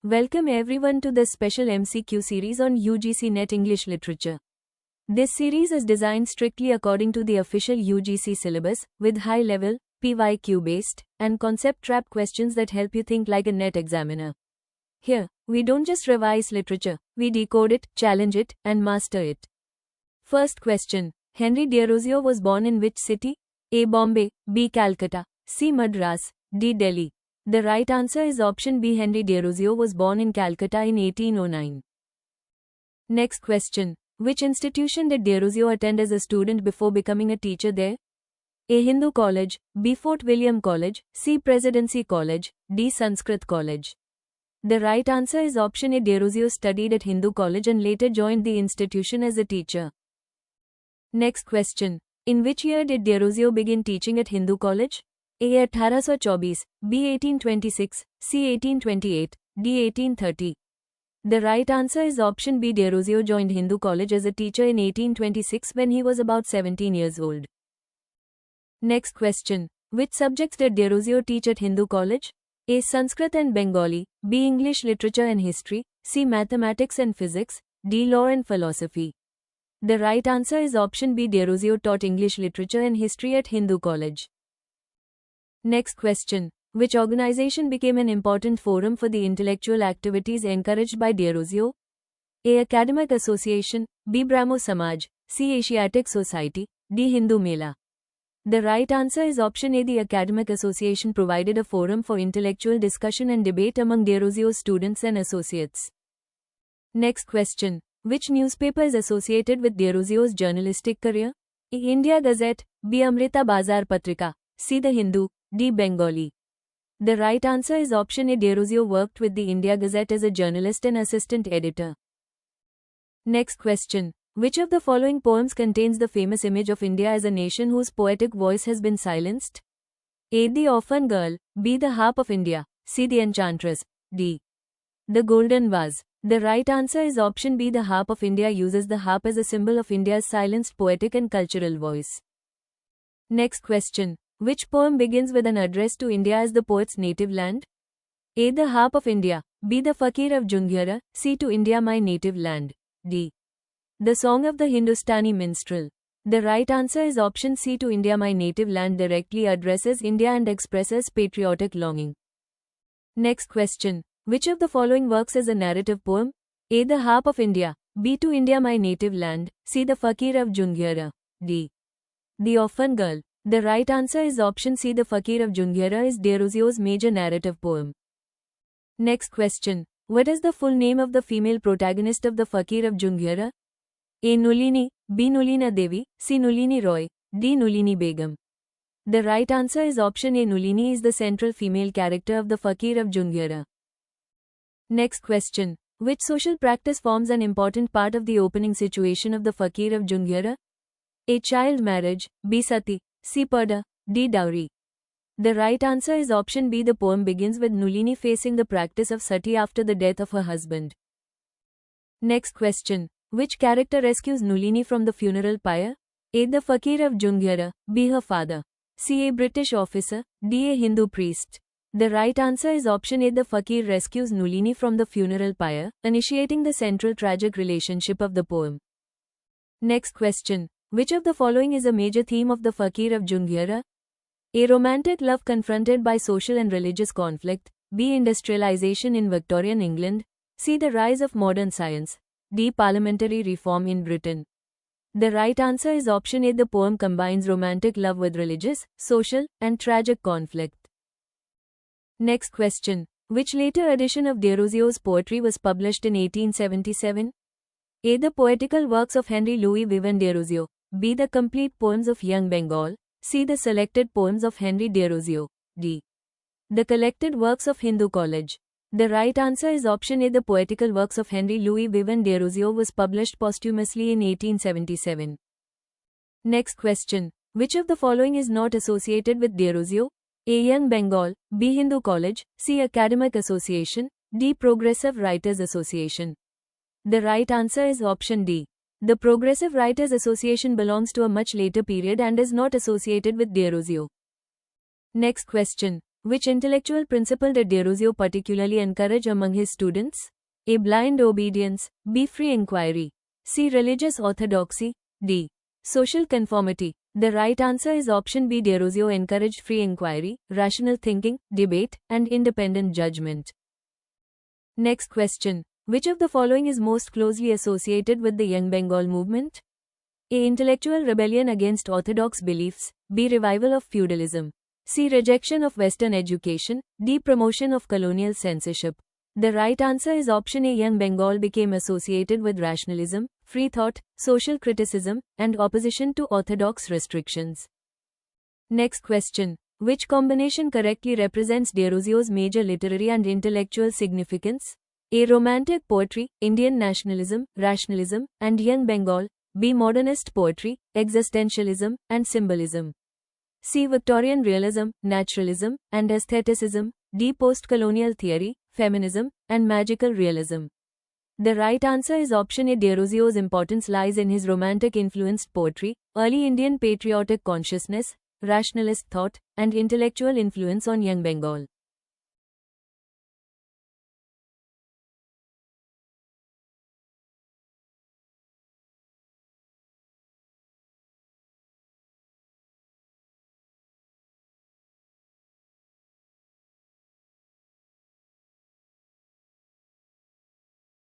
Welcome everyone to this special MCQ series on UGC NET English Literature. This series is designed strictly according to the official UGC syllabus, with high-level, PYQ-based, and concept-trap questions that help you think like a NET examiner. Here, we don't just revise literature, we decode it, challenge it, and master it. First question. Henry Desrosiers was born in which city? A. Bombay, B. Calcutta, C. Madras, D. Delhi. The right answer is option B. Henry Desrosiers was born in Calcutta in 1809. Next question. Which institution did Desrosiers attend as a student before becoming a teacher there? A. Hindu College, B. Fort William College, C. Presidency College, D. Sanskrit College. The right answer is option A. Desrosiers studied at Hindu College and later joined the institution as a teacher. Next question. In which year did Desrosiers begin teaching at Hindu College? A. 1824, B. 1826, C. 1828, D. 1830. The right answer is option B. Desrosiers joined Hindu College as a teacher in 1826 when he was about 17 years old. Next question. Which subjects did Desrosiers teach at Hindu College? A. Sanskrit and Bengali, B. English Literature and History, C. Mathematics and Physics, D. Law and Philosophy. The right answer is option B. Desrosiers taught English Literature and History at Hindu College. Next question. Which organization became an important forum for the intellectual activities encouraged by Desrosiers? A. Academic Association, B. Brahmo Samaj, C. Asiatic Society, D. Hindu Mela. The right answer is option A. The Academic Association provided a forum for intellectual discussion and debate among Desrosiers students and associates. Next question. Which newspaper is associated with Desrosiers' journalistic career? A. India Gazette, B. Amrita Bazar Patrika, C. The Hindu, D. Bengali. The right answer is option A. Desrosiers worked with the India Gazette as a journalist and assistant editor. Next question. Which of the following poems contains the famous image of India as a nation whose poetic voice has been silenced? A. The Orphan Girl, B. The Harp of India, C. The Enchantress, D. The Golden Vase. The right answer is option B. The Harp of India uses the harp as a symbol of India's silenced poetic and cultural voice. Next question. Which poem begins with an address to India as the poet's native land? A. The Harp of India, B. The Fakir of Junghiara, C. To India My Native Land, D. The Song of the Hindustani Minstrel. The right answer is option C. To India My Native Land directly addresses India and expresses patriotic longing. Next question. Which of the following works is a narrative poem? A. The Harp of India, B. To India My Native Land, C. The Fakir of Junghiara, D. The Orphan Girl. The right answer is option C. The Fakir of Junghiara is Desrosiers' major narrative poem. Next question. What is the full name of the female protagonist of The Fakir of Junghiara? A. Nulini, B. Nulina Devi, C. Nulini Roy, D. Nulini Begum. The right answer is option A. Nulini is the central female character of The Fakir of Junghiara. Next question. Which social practice forms an important part of the opening situation of The Fakir of Junghiara? A. Child marriage, B. Sati, C. Purdah, D. Dowry. The right answer is option B. The poem begins with Nulini facing the practice of sati after the death of her husband. Next question. Which character rescues Nulini from the funeral pyre? A. The Fakir of Junghiara, B. Her father, C. A British officer, D. A Hindu priest. The right answer is option A. The Fakir rescues Nulini from the funeral pyre, initiating the central tragic relationship of the poem. Next question. Which of the following is a major theme of The Fakir of Junghiara? A. Romantic love confronted by social and religious conflict, B. Industrialization in Victorian England, C. The rise of modern science, D. Parliamentary reform in Britain. The right answer is option A. The poem combines romantic love with religious, social, and tragic conflict. Next question. Which later edition of Desrosiers' poetry was published in 1877? A. The Poetical Works of Henry Louis Vivian Desrosiers, B. The Complete Poems of Young Bengal, C. The Selected Poems of Henry Desrosiers, D. The Collected Works of Hindu College. The right answer is option A. The Poetical Works of Henry Louis Vivian Desrosiers was published posthumously in 1877. Next question. Which of the following is not associated with Desrosiers? A. Young Bengal, B. Hindu College, C. Academic Association, D. Progressive Writers Association. The right answer is option D. The Progressive Writers Association belongs to a much later period and is not associated with Desrosiers. Next question. Which intellectual principle did Derozio particularly encourage among his students? A. Blind obedience. B. Free inquiry. C. Religious orthodoxy. D. Social conformity. The right answer is option B. Derozio encouraged free inquiry, rational thinking, debate, and independent judgment. Next question. Which of the following is most closely associated with the Young Bengal movement? A. Intellectual rebellion against orthodox beliefs. B. Revival of feudalism. C. Rejection of Western education. D. Promotion of colonial censorship. The right answer is option A. Young Bengal became associated with rationalism, free thought, social criticism, and opposition to orthodox restrictions. Next question. Which combination correctly represents Derozio's major literary and intellectual significance? A. Romantic poetry, Indian nationalism, rationalism, and Young Bengal. B. Modernist poetry, existentialism, and symbolism. C. Victorian realism, naturalism, and aestheticism. D. Post-colonial theory, feminism, and magical realism. The right answer is option A. Derozio's importance lies in his romantic-influenced poetry, early Indian patriotic consciousness, rationalist thought, and intellectual influence on Young Bengal.